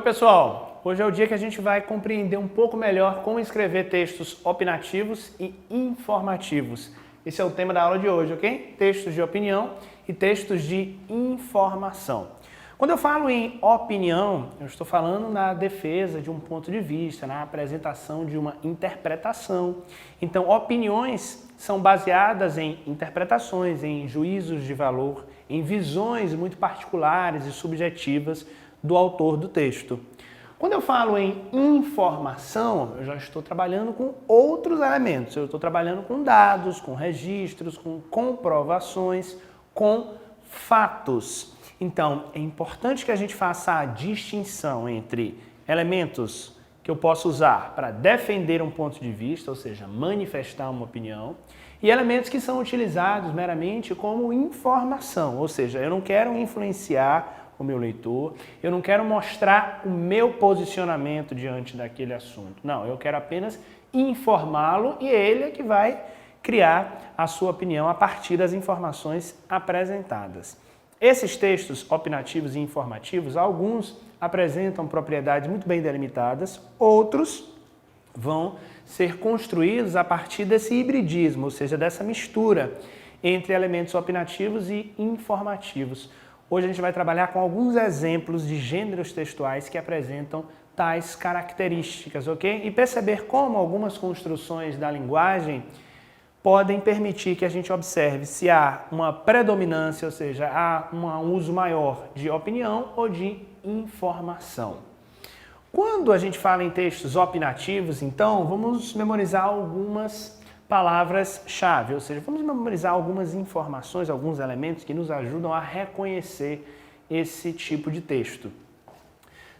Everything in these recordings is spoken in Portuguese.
pessoal! Hoje é o dia que a gente vai compreender um pouco melhor como escrever textos opinativos e informativos. Esse é o tema da aula de hoje, ok? Textos de opinião e textos de informação. Quando eu falo em opinião, eu estou falando na defesa de um ponto de vista, na apresentação de uma interpretação. Então, opiniões são baseadas em interpretações, em juízos de valor, em visões muito particulares e subjetivas do autor do texto. Quando eu falo em informação, eu já estou trabalhando com outros elementos. Eu estou trabalhando com dados, com registros, com comprovações, com fatos. Então, é importante que a gente faça a distinção entre elementos que eu posso usar para defender um ponto de vista, ou seja, manifestar uma opinião, e elementos que são utilizados meramente como informação, ou seja, eu não quero influenciar o meu leitor, eu não quero mostrar o meu posicionamento diante daquele assunto. Não, eu quero apenas informá-lo e ele é que vai criar a sua opinião a partir das informações apresentadas. Esses textos opinativos e informativos, alguns apresentam propriedades muito bem delimitadas, outros vão ser construídos a partir desse hibridismo, ou seja, dessa mistura entre elementos opinativos e informativos. Hoje a gente vai trabalhar com alguns exemplos de gêneros textuais que apresentam tais características, ok? E perceber como algumas construções da linguagem podem permitir que a gente observe se há uma predominância, ou seja, há um uso maior de opinião ou de informação. Quando a gente fala em textos opinativos, então, vamos memorizar algumas palavras-chave, ou seja, vamos memorizar algumas informações, alguns elementos que nos ajudam a reconhecer esse tipo de texto.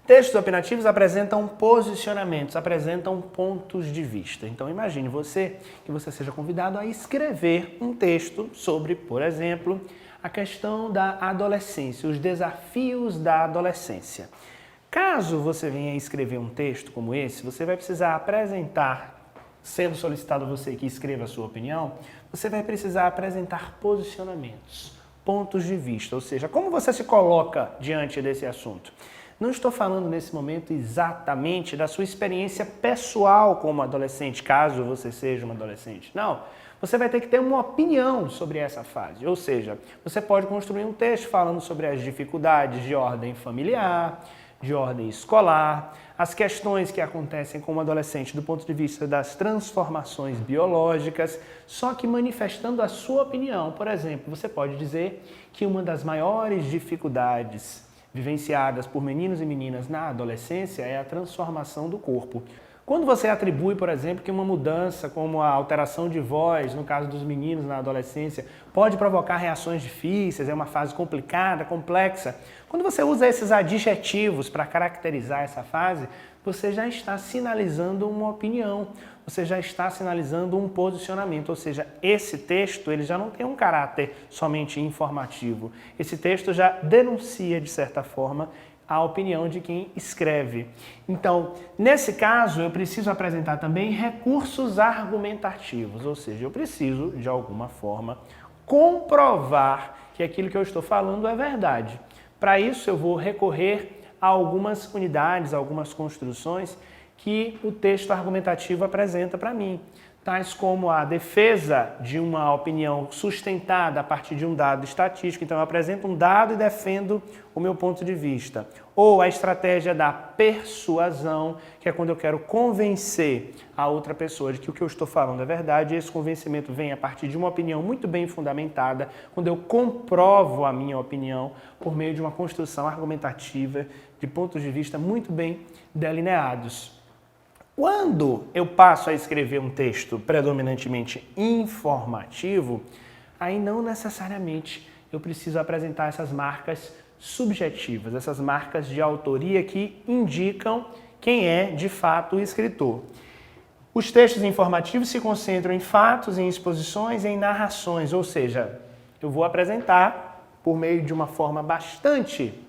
Textos opinativos apresentam posicionamentos, apresentam pontos de vista. Então imagine que você seja convidado a escrever um texto sobre, por exemplo, a questão da adolescência, os desafios da adolescência. Caso você venha escrever um texto como esse, você vai precisar apresentar, sendo solicitado a você que escreva a sua opinião, você vai precisar apresentar posicionamentos, pontos de vista, ou seja, como você se coloca diante desse assunto. Não estou falando nesse momento exatamente da sua experiência pessoal como adolescente, caso você seja um adolescente. Não, você vai ter que ter uma opinião sobre essa fase, ou seja, você pode construir um texto falando sobre as dificuldades de ordem familiar, de ordem escolar, as questões que acontecem com o adolescente do ponto de vista das transformações biológicas, só que manifestando a sua opinião. Por exemplo, você pode dizer que uma das maiores dificuldades vivenciadas por meninos e meninas na adolescência é a transformação do corpo. Quando você atribui, por exemplo, que uma mudança como a alteração de voz, no caso dos meninos na adolescência, pode provocar reações difíceis, é uma fase complicada, complexa. Quando você usa esses adjetivos para caracterizar essa fase, você já está sinalizando uma opinião, você já está sinalizando um posicionamento, ou seja, esse texto ele já não tem um caráter somente informativo. Esse texto já denuncia, de certa forma, a opinião de quem escreve. Então, nesse caso, eu preciso apresentar também recursos argumentativos, ou seja, eu preciso, de alguma forma, comprovar que aquilo que eu estou falando é verdade. Para isso, eu vou recorrer a algumas unidades, a algumas construções que o texto argumentativo apresenta para mim, tais como a defesa de uma opinião sustentada a partir de um dado estatístico. Então, eu apresento um dado e defendo o meu ponto de vista. Ou a estratégia da persuasão, que é quando eu quero convencer a outra pessoa de que o que eu estou falando é verdade, e esse convencimento vem a partir de uma opinião muito bem fundamentada, quando eu comprovo a minha opinião por meio de uma construção argumentativa de pontos de vista muito bem delineados. Quando eu passo a escrever um texto predominantemente informativo, aí não necessariamente eu preciso apresentar essas marcas subjetivas, essas marcas de autoria que indicam quem é de fato o escritor. Os textos informativos se concentram em fatos, em exposições, em narrações, ou seja, eu vou apresentar por meio de uma forma bastante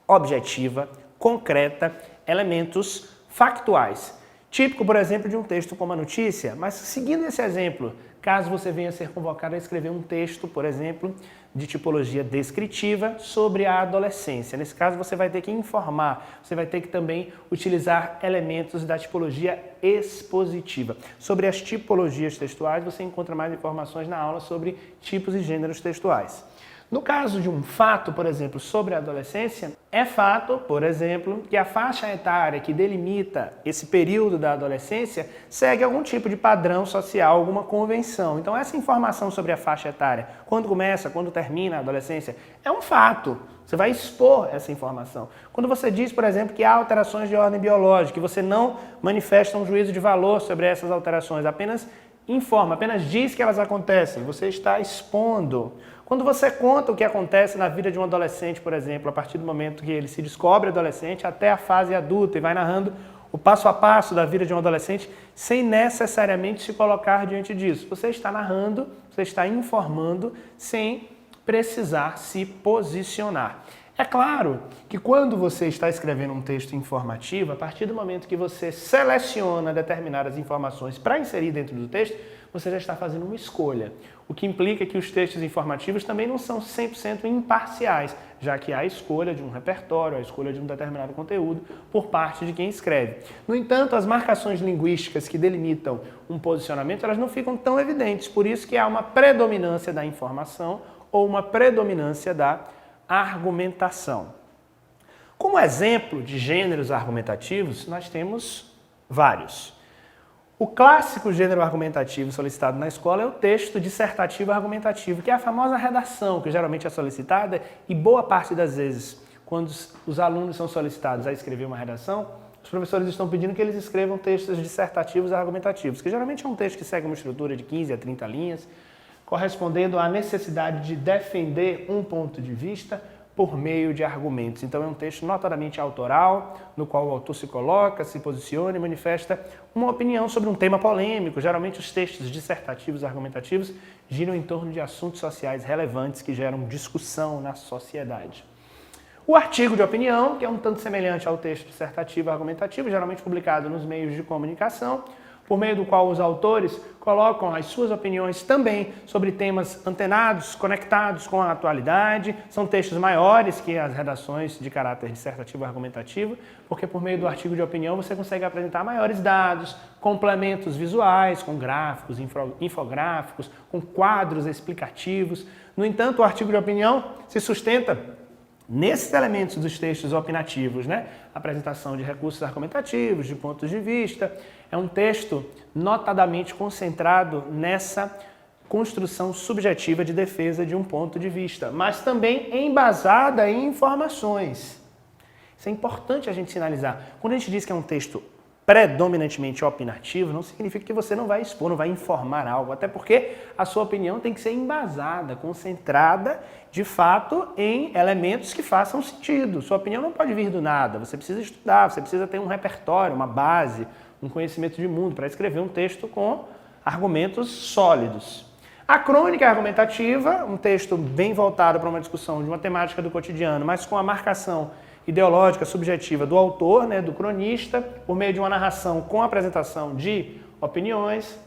objetiva, concreta, elementos factuais. Típico, por exemplo, de um texto como a notícia, mas seguindo esse exemplo, caso você venha a ser convocado a escrever um texto, por exemplo, de tipologia descritiva sobre a adolescência. Nesse caso, você vai ter que informar, você vai ter que também utilizar elementos da tipologia expositiva. Sobre as tipologias textuais, você encontra mais informações na aula sobre tipos e gêneros textuais. No caso de um fato, por exemplo, sobre a adolescência, é fato, por exemplo, que a faixa etária que delimita esse período da adolescência segue algum tipo de padrão social, alguma convenção. Então, essa informação sobre a faixa etária, quando começa, quando termina a adolescência, é um fato. Você vai expor essa informação. Quando você diz, por exemplo, que há alterações de ordem biológica, que você não manifesta um juízo de valor sobre essas alterações, apenas informa, apenas diz que elas acontecem, você está expondo. Quando você conta o que acontece na vida de um adolescente, por exemplo, a partir do momento que ele se descobre adolescente até a fase adulta e vai narrando o passo a passo da vida de um adolescente sem necessariamente se colocar diante disso. Você está narrando, você está informando sem precisar se posicionar. É claro que quando você está escrevendo um texto informativo, a partir do momento que você seleciona determinadas informações para inserir dentro do texto, você já está fazendo uma escolha. O que implica que os textos informativos também não são 100% imparciais, já que há a escolha de um repertório, a escolha de um determinado conteúdo por parte de quem escreve. No entanto, as marcações linguísticas que delimitam um posicionamento, elas não ficam tão evidentes, por isso que há uma predominância da informação ou uma predominância da argumentação. Como exemplo de gêneros argumentativos, nós temos vários. O clássico gênero argumentativo solicitado na escola é o texto dissertativo argumentativo, que é a famosa redação, que geralmente é solicitada e boa parte das vezes, quando os alunos são solicitados a escrever uma redação, os professores estão pedindo que eles escrevam textos dissertativos argumentativos, que geralmente é um texto que segue uma estrutura de 15 a 30 linhas, correspondendo à necessidade de defender um ponto de vista por meio de argumentos. Então é um texto notadamente autoral, no qual o autor se coloca, se posiciona e manifesta uma opinião sobre um tema polêmico. Geralmente os textos dissertativos argumentativos giram em torno de assuntos sociais relevantes que geram discussão na sociedade. O artigo de opinião, que é um tanto semelhante ao texto dissertativo argumentativo, geralmente publicado nos meios de comunicação, por meio do qual os autores colocam as suas opiniões também sobre temas antenados, conectados com a atualidade. São textos maiores que as redações de caráter dissertativo e argumentativo, porque por meio do artigo de opinião você consegue apresentar maiores dados, complementos visuais, com gráficos, infográficos, com quadros explicativos. No entanto, o artigo de opinião se sustenta nesses elementos dos textos opinativos, né? Apresentação de recursos argumentativos, de pontos de vista. É um texto notadamente concentrado nessa construção subjetiva de defesa de um ponto de vista, mas também embasada em informações. Isso é importante a gente sinalizar. Quando a gente diz que é um texto predominantemente opinativo, não significa que você não vai expor, não vai informar algo, até porque a sua opinião tem que ser embasada, concentrada, de fato, em elementos que façam sentido. Sua opinião não pode vir do nada, você precisa estudar, você precisa ter um repertório, uma base, um conhecimento de mundo para escrever um texto com argumentos sólidos. A crônica argumentativa, um texto bem voltado para uma discussão de uma temática do cotidiano, mas com a marcação ideológica, subjetiva do autor, né, do cronista, por meio de uma narração com apresentação de opiniões.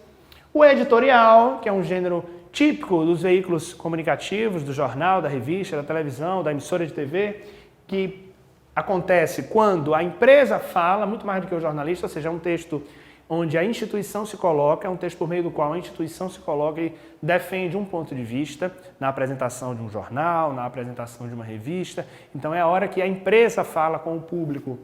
O editorial, que é um gênero típico dos veículos comunicativos, do jornal, da revista, da televisão, da emissora de TV, que acontece quando a empresa fala, muito mais do que o jornalista, ou seja, é um texto onde a instituição se coloca, é um texto por meio do qual a instituição se coloca e defende um ponto de vista na apresentação de um jornal, na apresentação de uma revista. Então é a hora que a empresa fala com o público.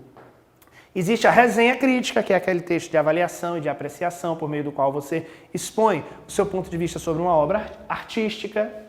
Existe a resenha crítica, que é aquele texto de avaliação e de apreciação por meio do qual você expõe o seu ponto de vista sobre uma obra artística.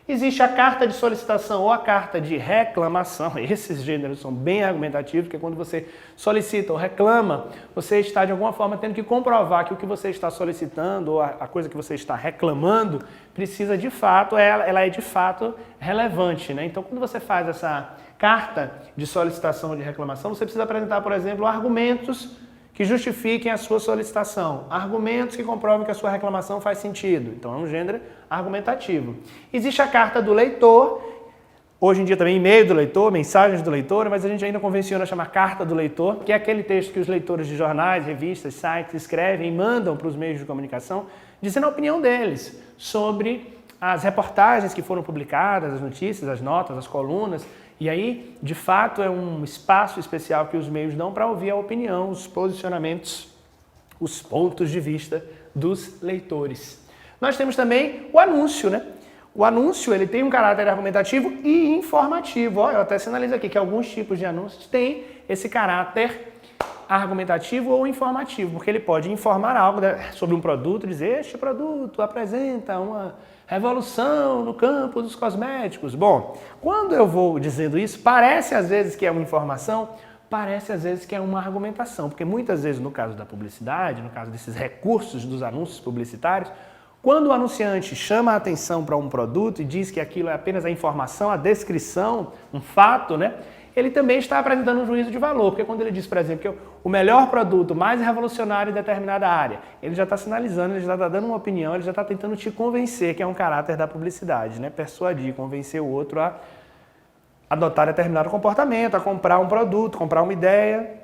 Existe a carta de solicitação ou a carta de reclamação. Esses gêneros são bem argumentativos, porque quando você solicita ou reclama, você está de alguma forma tendo que comprovar que o que você está solicitando ou a coisa que você está reclamando precisa de fato, ela é de fato relevante, né? Então, quando você faz essa carta de solicitação ou de reclamação, você precisa apresentar, por exemplo, argumentos que justifiquem a sua solicitação, argumentos que comprovem que a sua reclamação faz sentido. Então é um gênero argumentativo. Existe a carta do leitor, Hoje em dia também e-mail do leitor, mensagens do leitor, mas a gente ainda convenciona chamar carta do leitor, que é aquele texto que os leitores de jornais, revistas, sites escrevem e mandam para os meios de comunicação, dizendo a opinião deles sobre as reportagens que foram publicadas, as notícias, as notas, as colunas. E aí, de fato, é um espaço especial que os meios dão para ouvir a opinião, os posicionamentos, os pontos de vista dos leitores. Nós temos também o anúncio, né? O anúncio, ele tem um caráter argumentativo e informativo. Ó, eu até sinalizo aqui que alguns tipos de anúncios têm esse caráter argumentativo ou informativo, porque ele pode informar algo sobre um produto, dizer este produto apresenta uma revolução no campo dos cosméticos. Bom, quando eu vou dizendo isso, parece às vezes que é uma informação, parece às vezes que é uma argumentação, porque muitas vezes no caso da publicidade, no caso desses recursos dos anúncios publicitários, quando o anunciante chama a atenção para um produto e diz que aquilo é apenas a informação, a descrição, um fato, né? Ele também está apresentando um juízo de valor, porque quando ele diz, por exemplo, que o melhor produto, mais revolucionário em determinada área, ele já está sinalizando, ele já está dando uma opinião, ele já está tentando te convencer, que é um caráter da publicidade, né? Persuadir, convencer o outro a adotar determinado comportamento, a comprar um produto, comprar uma ideia.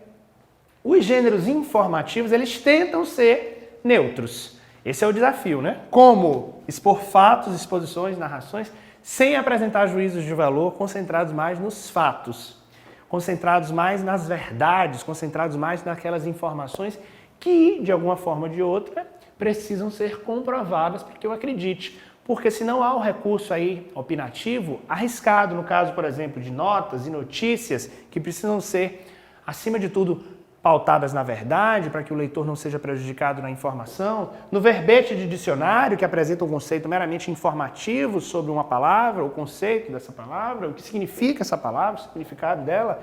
Os gêneros informativos, eles tentam ser neutros. Esse é o desafio, né? Como expor fatos, exposições, narrações, sem apresentar juízos de valor, concentrados mais nos fatos, concentrados mais nas verdades, concentrados mais naquelas informações que, de alguma forma ou de outra, precisam ser comprovadas para que eu acredite. Porque se não há um recurso aí opinativo, arriscado, no caso, por exemplo, de notas e notícias que precisam ser, acima de tudo, pautadas na verdade, para que o leitor não seja prejudicado na informação, no verbete de dicionário, que apresenta um conceito meramente informativo sobre uma palavra, o conceito dessa palavra, o que significa essa palavra, o significado dela,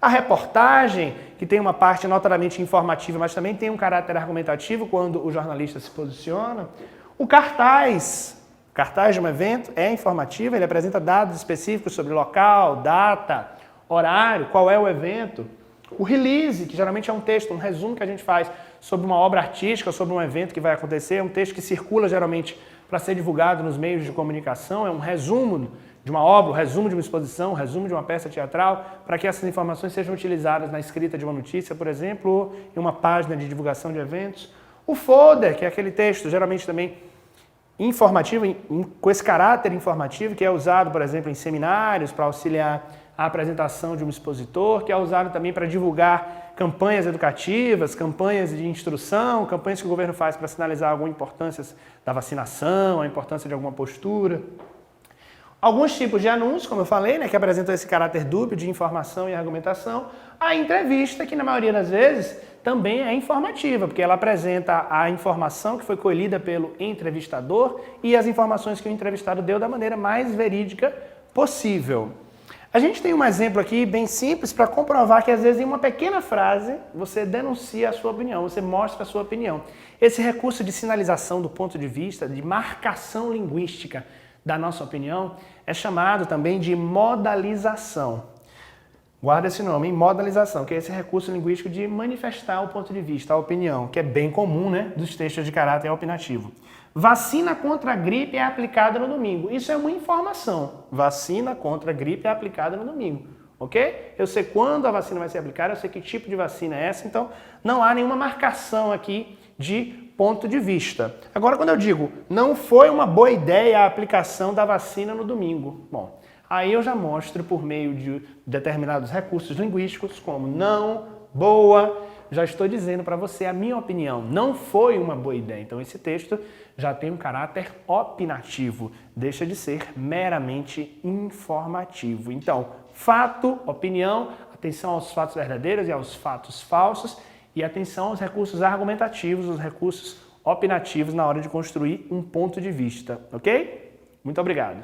a reportagem, que tem uma parte notadamente informativa, mas também tem um caráter argumentativo quando o jornalista se posiciona, o cartaz de um evento é informativo, ele apresenta dados específicos sobre local, data, horário, qual é o evento. O release, que geralmente é um texto, um resumo que a gente faz sobre uma obra artística, sobre um evento que vai acontecer, é um texto que circula geralmente para ser divulgado nos meios de comunicação, é um resumo de uma obra, um resumo de uma exposição, um resumo de uma peça teatral, para que essas informações sejam utilizadas na escrita de uma notícia, por exemplo, ou em uma página de divulgação de eventos. O folder, que é aquele texto geralmente também informativo, com esse caráter informativo, que é usado, por exemplo, em seminários para auxiliar a apresentação de um expositor, que é usado também para divulgar campanhas educativas, campanhas de instrução, campanhas que o governo faz para sinalizar alguma importância da vacinação, a importância de alguma postura. Alguns tipos de anúncios, como eu falei, né, que apresentam esse caráter dúbio de informação e argumentação. A entrevista, que na maioria das vezes também é informativa, porque ela apresenta a informação que foi colhida pelo entrevistador e as informações que o entrevistado deu da maneira mais verídica possível. A gente tem um exemplo aqui bem simples para comprovar que às vezes em uma pequena frase você denuncia a sua opinião, você mostra a sua opinião. Esse recurso de sinalização do ponto de vista, de marcação linguística da nossa opinião, é chamado também de modalização. Guarda esse nome, hein? Modalização, que é esse recurso linguístico de manifestar o ponto de vista, a opinião, que é bem comum, né, dos textos de caráter opinativo. Vacina contra a gripe é aplicada no domingo. Isso é uma informação. Vacina contra a gripe é aplicada no domingo, ok? Eu sei quando a vacina vai ser aplicada, eu sei que tipo de vacina é essa, então não há nenhuma marcação aqui de ponto de vista. Agora, quando eu digo não foi uma boa ideia a aplicação da vacina no domingo, bom, aí eu já mostro por meio de determinados recursos linguísticos como não, boa, já estou dizendo para você a minha opinião, não foi uma boa ideia. Então esse texto já tem um caráter opinativo, deixa de ser meramente informativo. Então, fato, opinião, atenção aos fatos verdadeiros e aos fatos falsos e atenção aos recursos argumentativos, os recursos opinativos na hora de construir um ponto de vista, ok? Muito obrigado.